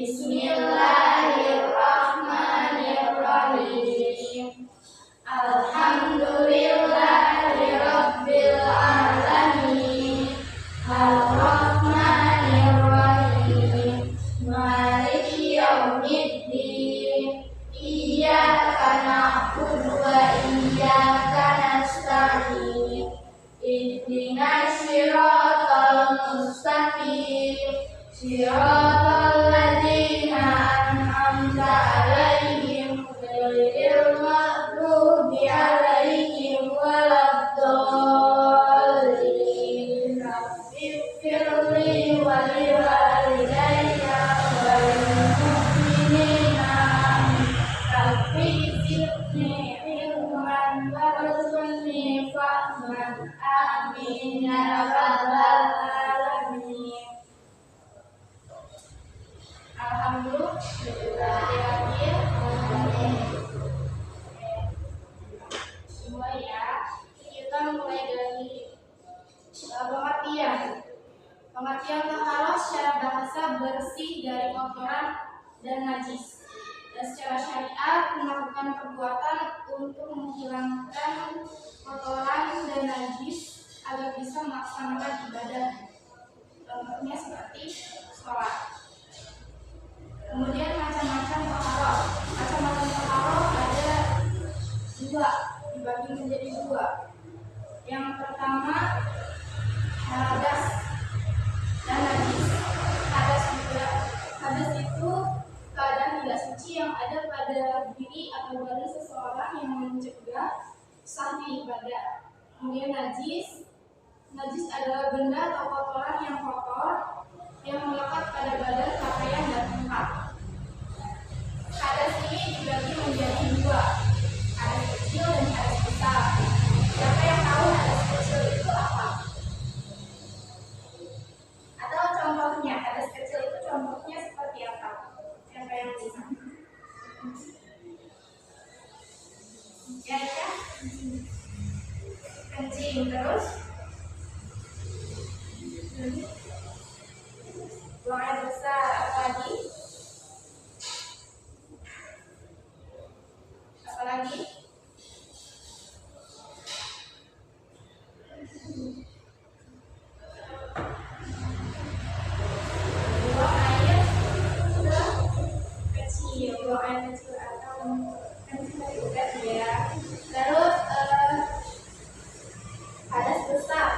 Bismillahirrahmanirrahim. Alhamdulillahirabbil alamin. Ar-Rahmanir-Rahim. Maliki yaumiddin. Iyyaka na'budu wa iyyaka nasta'in. Ihdinas siratal mustaqim. Siratal ladzina an'amta 'alaihim ghairil maghdubi 'alaihim waladdallin. Rabbighfirli wa liwalidayya wa lil mu'minina. Rabbi zidni ilman warzuqni fahman. Amin ya rabbal alamin. Alhamdulillah. Semua ya, kita mulai dari pengertian. Pengertian taharah secara bahasa bersih dari kotoran dan najis. Dan secara syariat melakukan perbuatan untuk menghilangkan kotoran dan najis agar bisa melaksanakan ibadah. Contohnya seperti sholat. Kemudian macam-macam taharah. Macam-macam taharah ada dua, dibagi menjadi dua. Yang pertama hadas dan najis. Hadas itu keadaan tidak suci yang ada pada diri atau badan seseorang yang mencegah sahnya ibadah. Kemudian najis adalah benda atau kotoran yang kotor yang melekat pada badan, pakaian, dan tempat. Hadas ini dibagi menjadi dua, hadas kecil dan hadas besar. Siapa yang tahu hadas kecil itu apa? Atau contohnya, hadas kecil itu contohnya seperti apa? Siapa yang bisa? Ya, kencing terus. Buang air besar, apa lagi? Apa lagi? Buang air kecil, buang air kecil atau kencing dari udat ya. Terus hadas besar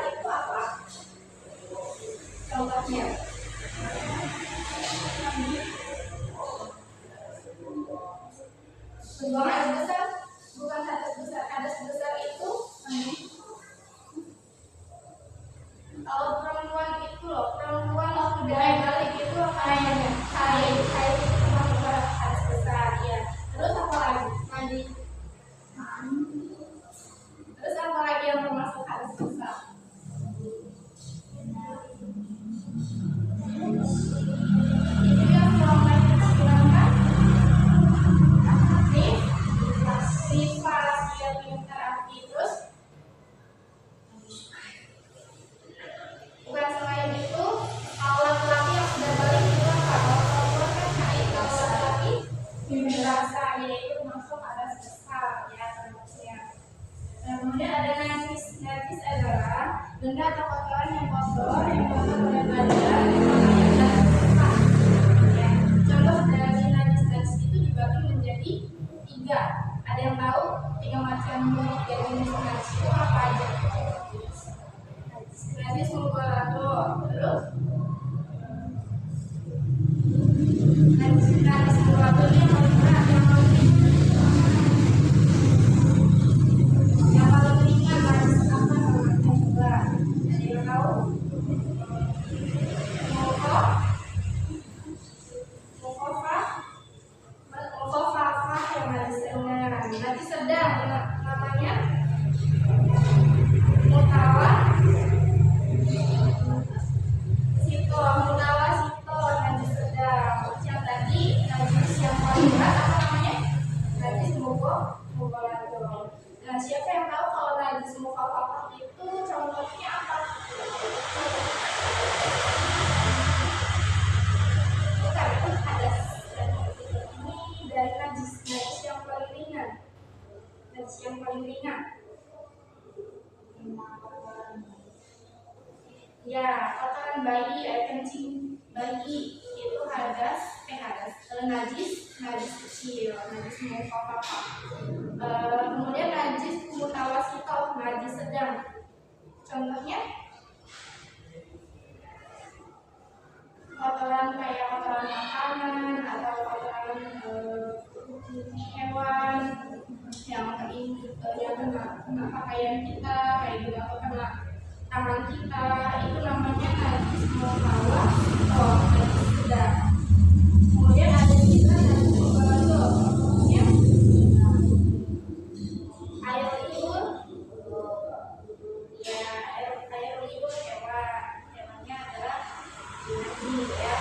itu apa? Contohnya buang air besar bukan hadas besar. Hadas besar itu kalau perempuan itu loh, perempuan waktu dia balik itu kayaknya haid itu termasuk hadas besar ya. Terus apa lagi? Mandi. Terus apa lagi yang termasuk hadas besar? Itu yang selama kita bilangkan nifas ya, pintar arti. Terus bukan selain itu, kalau laki-laki yang sudah balik itu apa? Kalau perempuan kan haid, kalau laki-laki dirasa yaitu masuk hadas besar ya termasuknya. Nah, kemudian ada najis. Najis adalah benda atau kotoran yang kotor yang kotor pada badan, pakaian, dan tempat. Ya. Contoh dari najis itu dibagi menjadi tiga. Ada yang tahu tiga macam jenis najis itu apa aja? Najis mughalladah. Terus najis mughalladah ini yang paling berat, yang paling ringan najis apa namanya juga? Ada yang tahu? Mukofafah yang najis ringan. Najis sedang namanya najis kecil, najis mukhafafah. Kemudian najis mutawasithah, najis sedang. Contohnya kotoran kayak kotoran makanan atau kotoran hewan yang kena pakaian kita, kayak gitu, atau kena tangan kita, itu namanya najis mutawasithah, najis sedang. Kemudian ada juga najis mutawasithah, contohnya air liur. Ya, air liur hewannya adalah najis ya.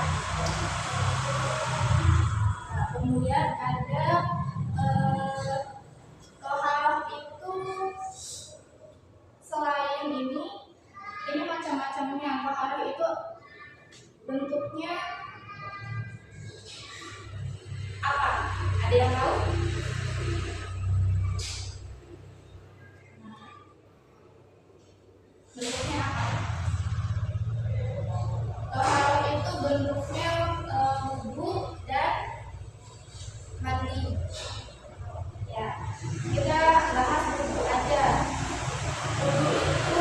Nah, kemudian ada toharoh itu selain ini macam-macamnya. Toharoh itu bentuknya apa? Ada yang tahu? Bentuknya apa? Toharoh itu bentuknya wudu dan mandi. Ya, kita bahas wudu aja. Wudu itu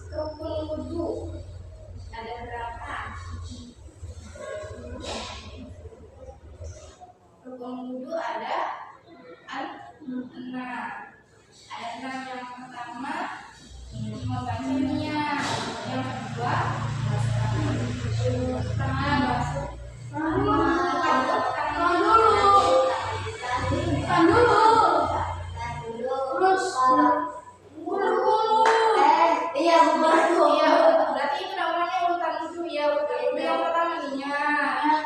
rukun wudu ada berapa? Rukun wudu ada 6. Ada 6. Yang pertama membaca niat, yang kedua basuh berarti itu namanya urutan wudu ya. Urutan wudu yang pertama niat,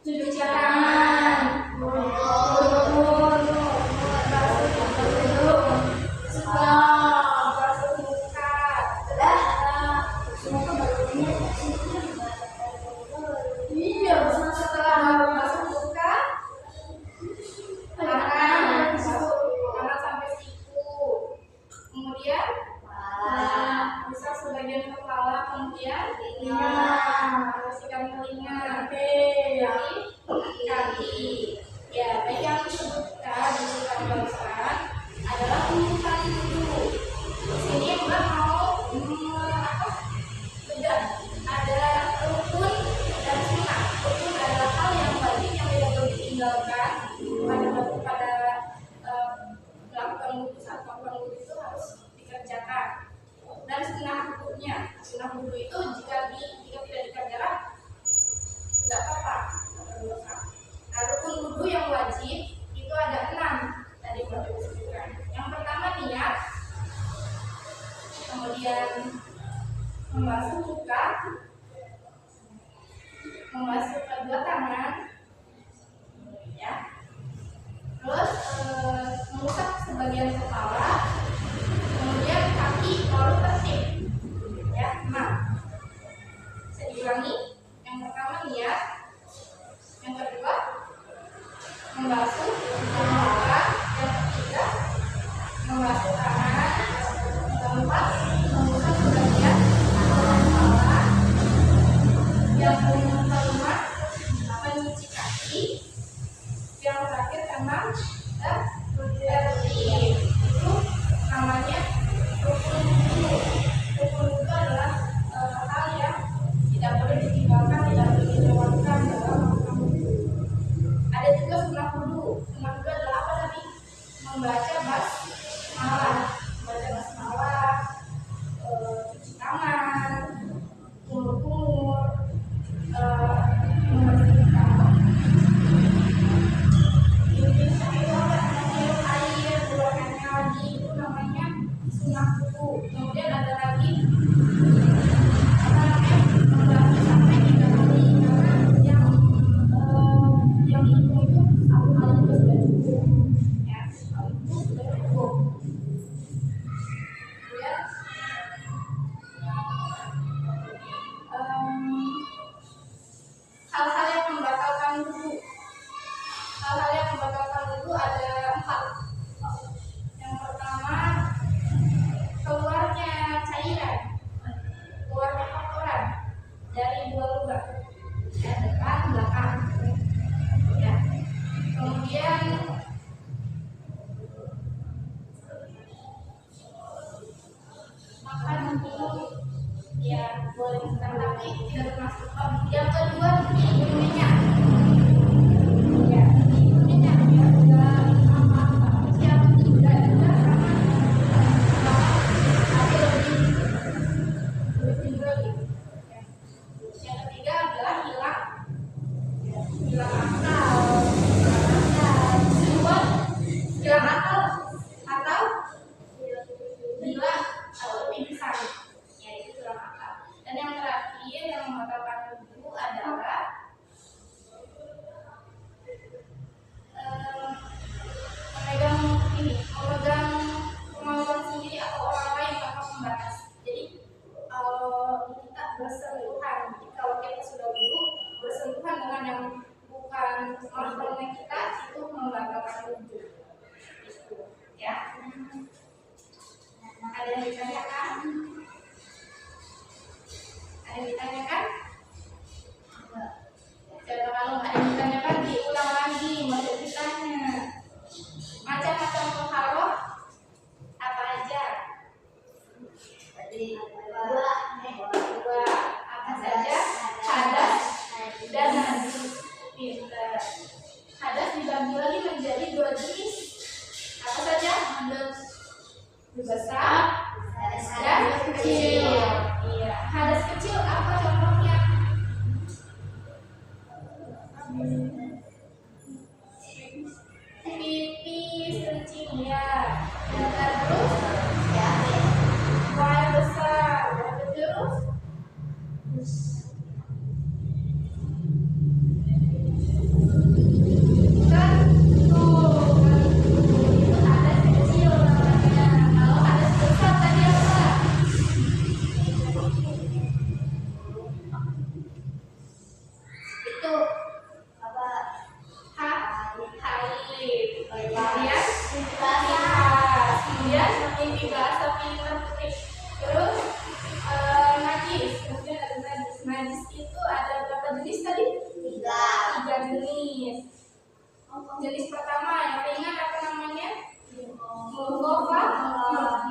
cuci tangan, basuh muka, setelah basuh muka, tangan sampai siku, kemudian bisa sebagian kepala, kemudian bersihkan telinga, kaki. Ya, baik yang disebutkan barusan adalah urutan wudu. Di sini Mbak mau bedah. Ada rukun dan sunnah. Rukun adalah hal yang wajib yang tidak boleh ditinggalkan pada melakukan wudu. Saat melakukan wudu itu harus dikerjakan. Dan sunnah wudu itu jika tidak dikerjakan nggak apa-apa. Nah, rukun wudu yang wajib itu ada 6 tadi Mbak sebutkan. Yang pertama niat, kemudian membasuh muka, membasuh kedua tangan, ya. Terus mengusap sebagian kepala, kemudian kaki lalu tertib, ya. 6. Saya diulangi. Yang pertama niat, yang kedua membasuh muka, yang ketiga membasuh tangan, yang keempat mengusap sebagian kepala, yang kelima mencuci kaki, yang terakhir 6 tertib. Itu namanya rukun wudu. Rukun wudu adalah hal yang tidak boleh ditinggalkan, tidak boleh dilewatkan dalam melakukan wudu. Ada juga sunnah wudu. Sunnah wudu adalah apa tadi? Membaca basmalah, cuci tangan, kumur-kumur, lubang. Ya, depan, belakang. Ya. Kemudian makan dulu. Ya, boleh makan tapi tidak termasuk. Yang kedua, minum minyak. Ya, minum minyak ya, enggak apa-apa. Siap, enggak juga sama. Tapi lebih tinggi lagi. Ya. Yang ketiga adalah hilang akal. Kedua, hilang akal atau hilang atau pingsan. Ya, itu hilang akal. Dan yang terakhir yang membatalkan wudhu adalah memegang kemauan sendiri atau orang lain tanpa pembatas. Jadi kita bersentuhan. Jadi kalau kita sudah wudhu bersentuhan dengan yang bukan mahramnya kita, itu membatalkan wudhu. Itu ya. Ada yang ditanyakan? Ada yang ditanyakan? Coba kalau ada yang ditanyakan diulang lagi maksud kitanya. Macam-macam toharoh apa aja? Tadi dua apa saja? Hadas dan najis. Pinter. Hadas dibagi lagi menjadi dua jenis. Apa saja? Hadas besar dan kecil. Iya. Hadas kecil apa contohnya? Pipis, kencing ya. Dan terus buang besar. Dan terus najis itu ada berapa jenis tadi? Tiga jenis. Jenis pertama yang ringan apa namanya?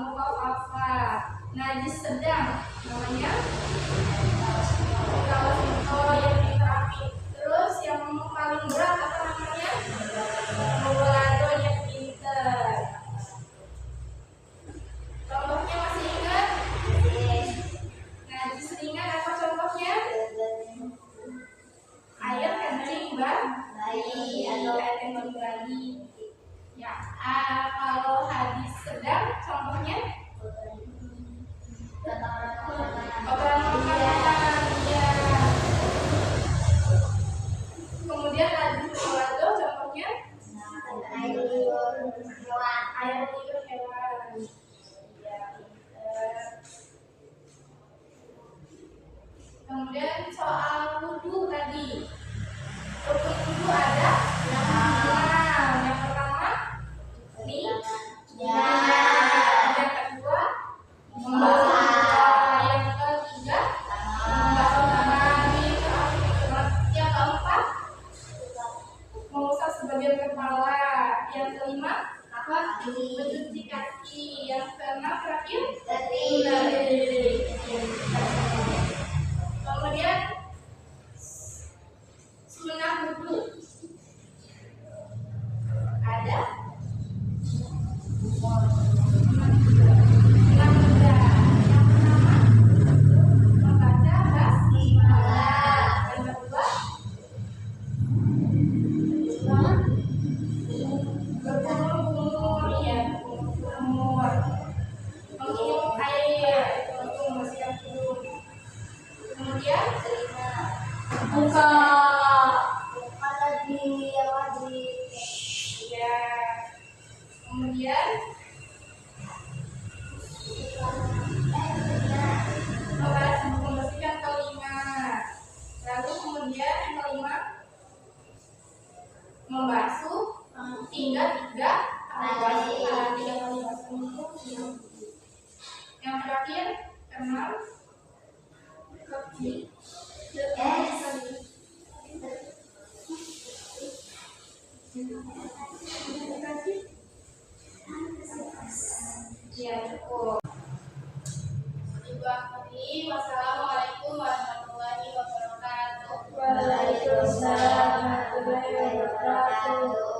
Mukhafafah. Najis sedang namanya Rawasito yang terapi. Terus yang paling berat apa namanya? Mubalaghah yang pinter. Contohnya masih ingat? Najis ringan apa contohnya? Air kencing bayi atau air kencing bayi. Ya, kalau hadis sedang contohnya kotoran makanan. Ya. Kemudian hadis mubalaghah contohnya air liur hewan. Ya. Kemudian soal wudhu tadi, rukun wudhu ada 6. Yang pertama niat. Yang kedua membasuh. Yang ketiga membasuh tangan. Yang keempat mengusap sebagian kepala. Yang kelima apa? Mencuci kaki. Yang keenam terakhir kemudian sunnah wudhu ada 6. Yang pertama membaca basmalah. Yang kedua berkumur, ya berkumur, menginum air untuk membersihkan hidung. Kemudian buka lagi yang wajib. Ya. Kemudian membersihkan telinga. Lalu kemudian yang kelima membasuh hingga 3 kali. Yang terakhir 6 kaki. Ya, cukup. Ibu akhiri, wassalamualaikum warahmatullahi wabarakatuh. Waalaikumsalam warahmatullahi wabarakatuh.